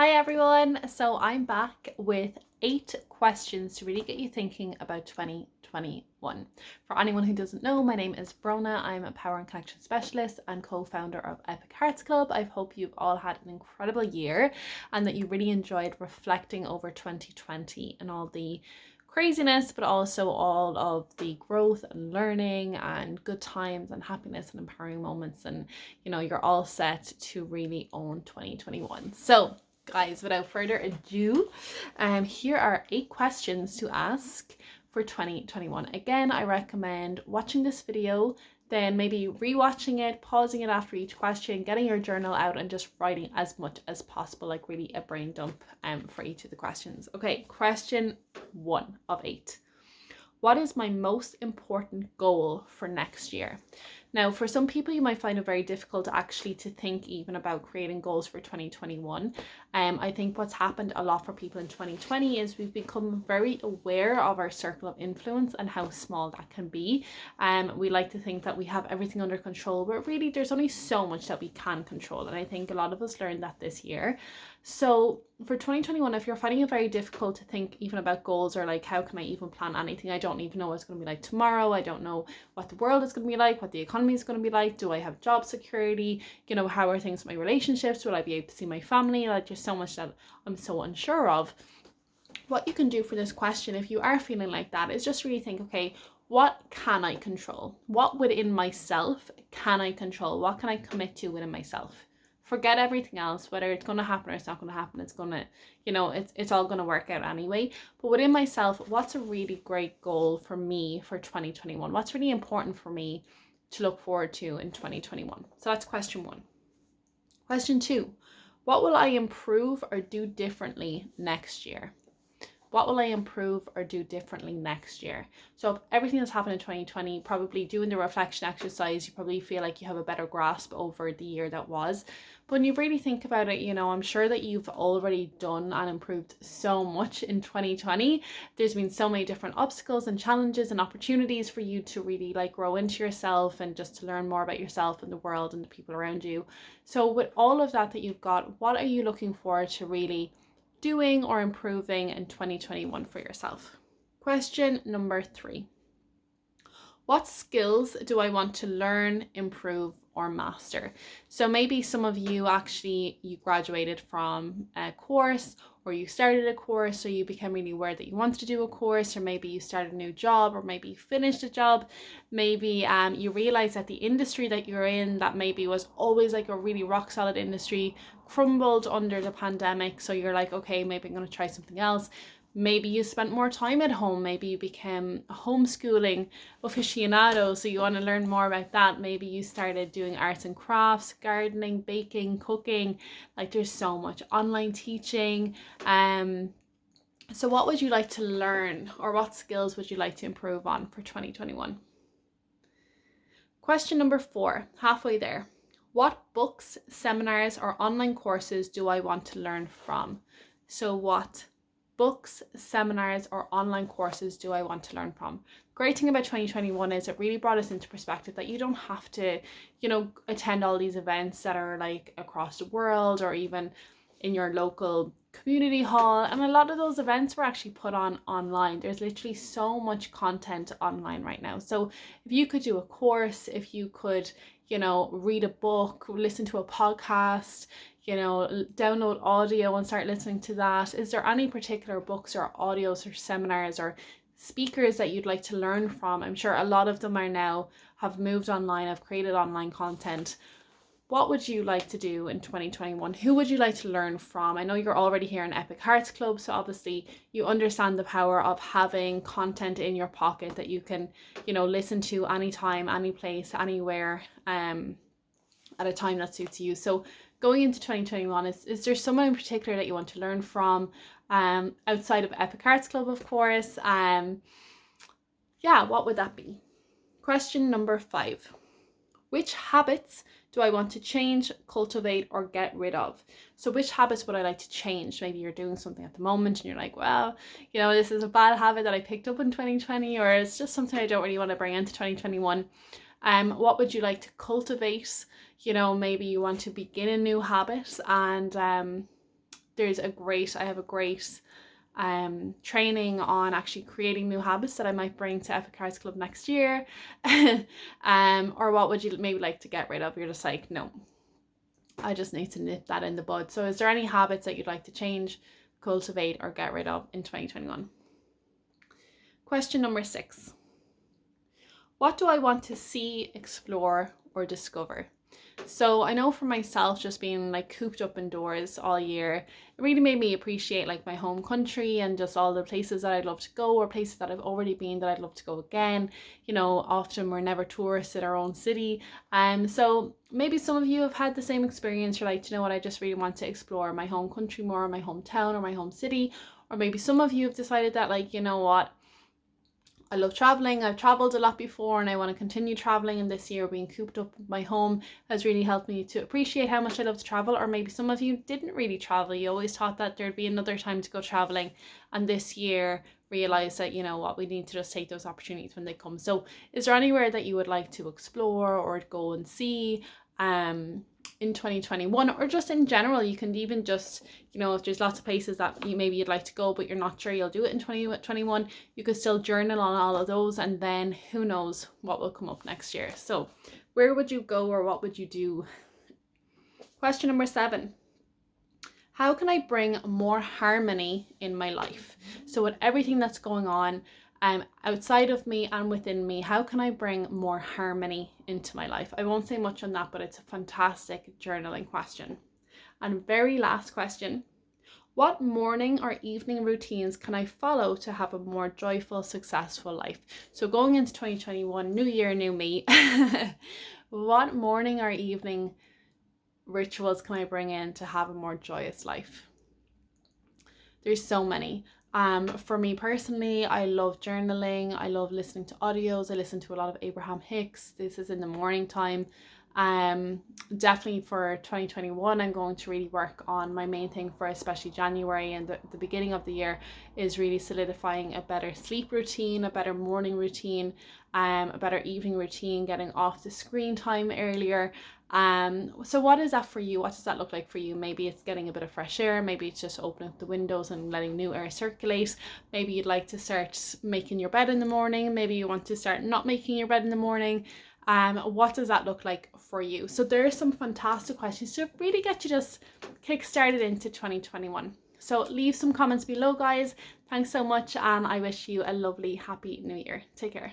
Hi everyone. So I'm back with 8 questions to really get you thinking about 2021. For anyone who doesn't know, my name is Brona. I'm a power and connection specialist and co-founder of Epic Hearts Club. I hope you've all had an incredible year and that you really enjoyed reflecting over 2020 and all the craziness, but also all of the growth and learning and good times and happiness and empowering moments. And you're all set to really own 2021. So guys, without further ado, here are 8 questions to ask for 2021. Again, I recommend watching this video, then maybe rewatching it, pausing it after each question, getting your journal out and just writing as much as possible, like really a brain dump for each of the questions. Okay, question 1 of 8. What is my most important goal for next year? Now, for some people, you might find it very difficult actually to think even about creating goals for 2021. I think what's happened a lot for people in 2020 is we've become very aware of our circle of influence and how small that can be. We like to think that we have everything under control, but really there's only so much that we can control. And I think a lot of us learned that this year. So for 2021, if you're finding it very difficult to think even about goals or like, how can I even plan anything? I don't even know what it's going to be like tomorrow. I don't know what the world is going to be like, what the economy is going to be like. Do I have job security? How are things with my relationships? Will I be able to see my family? Like, there's so much that I'm so unsure of. What you can do for this question, if you are feeling like that, is just really think, okay, what can I control? What within myself can I control? What can I commit to within myself? Forget everything else, whether it's going to happen or it's not going to happen. It's going to, it's all going to work out anyway. But within myself, what's a really great goal for me for 2021? What's really important for me to look forward to in 2021? So that's question 1. Question 2, what will I improve or do differently next year? What will I improve or do differently next year? So if everything that's happened in 2020, probably doing the reflection exercise, you probably feel like you have a better grasp over the year that was. But when you really think about it, I'm sure that you've already done and improved so much in 2020. There's been so many different obstacles and challenges and opportunities for you to really grow into yourself and just to learn more about yourself and the world and the people around you. So with all of that you've got, what are you looking forward to really doing or improving in 2021 for yourself? Question number 3. What skills do I want to learn, improve, or master? So maybe some of you you graduated from a course, or you started a course, or you became really aware that you wanted to do a course, or maybe you started a new job, or maybe you finished a job. Maybe you realized that the industry that you're in, that maybe was always like a really rock solid industry, crumbled under the pandemic. So you're like, okay, maybe I'm going to try something else. Maybe you spent more time at home. Maybe you became a homeschooling aficionado, so you want to learn more about that. Maybe you started doing arts and crafts, gardening, baking, cooking. Like, there's so much online teaching. So what would you like to learn, or what skills would you like to improve on for 2021? Question number 4, halfway there. What books, seminars, or online courses do I want to learn from? So what books, seminars, or online courses do I want to learn from? Great thing about 2021 is it really brought us into perspective that you don't have to, attend all these events that are like across the world or even in your local community hall. And a lot of those events were actually put on online. There's literally so much content online right now. So if you could do a course, if you could, read a book, listen to a podcast, download audio and start listening to that. Is there any particular books or audios or seminars or speakers that you'd like to learn from? I'm sure a lot of them are now have moved online, have created online content. What would you like to do in 2021? Who would you like to learn from? I know you're already here in Epic Hearts Club, so obviously you understand the power of having content in your pocket that you can, listen to anytime, any place, anywhere, at a time that suits you. So going into 2021, is there someone in particular that you want to learn from, outside of Epic Hearts Club, of course? What would that be? Question number 5. Which habits do I want to change, cultivate, or get rid of? So which habits would I like to change? Maybe you're doing something at the moment and you're like, well, this is a bad habit that I picked up in 2020, or it's just something I don't really want to bring into 2021. What would you like to cultivate? Maybe you want to begin a new habit and I have a great training on actually creating new habits that I might bring to Epic Cards Club next year. Or what would you maybe like to get rid of? You're just like, no, I just need to nip that in the bud. So is there any habits that you'd like to change, cultivate, or get rid of in 2021? Question number 6. What do I want to see, explore, or discover? So I know for myself, just being like cooped up indoors all year, it really made me appreciate like my home country and just all the places that I'd love to go, or places that I've already been that I'd love to go again. You know, often we're never tourists in our own city. So maybe some of you have had the same experience. You're like, you know what, I just really want to explore my home country more, my hometown or my home city. Or maybe some of you have decided that, like, you know what, I love traveling. I've traveled a lot before and I want to continue traveling, and this year being cooped up in my home has really helped me to appreciate how much I love to travel. Or maybe some of you didn't really travel. You always thought that there'd be another time to go traveling, and this year realized that, you know what, we need to just take those opportunities when they come. So is there anywhere that you would like to explore or go and see in 2021, or just in general? You can even just, you know, if there's lots of places that you'd like to go but you're not sure you'll do it in 2021, you could still journal on all of those, and then who knows what will come up next year. So where would you go, or what would you do? Question number 7. How can I bring more harmony in my life? So with everything that's going on outside of me and within me, how can I bring more harmony into my life? I won't say much on that, but it's a fantastic journaling question. And very last question, what morning or evening routines can I follow to have a more joyful, successful life? So going into 2021, new year, new me, what morning or evening rituals can I bring in to have a more joyous life? There's so many. For me personally, I love journaling. I love listening to audios. I listen to a lot of Abraham Hicks. This is in the morning time. Definitely for 2021, I'm going to really work on my main thing for especially January and the beginning of the year is really solidifying a better sleep routine, a better morning routine, a better evening routine, getting off the screen time earlier. So what is that for you? What does that look like for you? Maybe it's getting a bit of fresh air. Maybe it's just opening up the windows and letting new air circulate. Maybe you'd like to start making your bed in the morning. Maybe you want to start not making your bed in the morning. What does that look like for you? So there are some fantastic questions to really get you just kick-started into 2021. So leave some comments below, guys. Thanks so much, and I wish you a lovely, happy new year. Take care.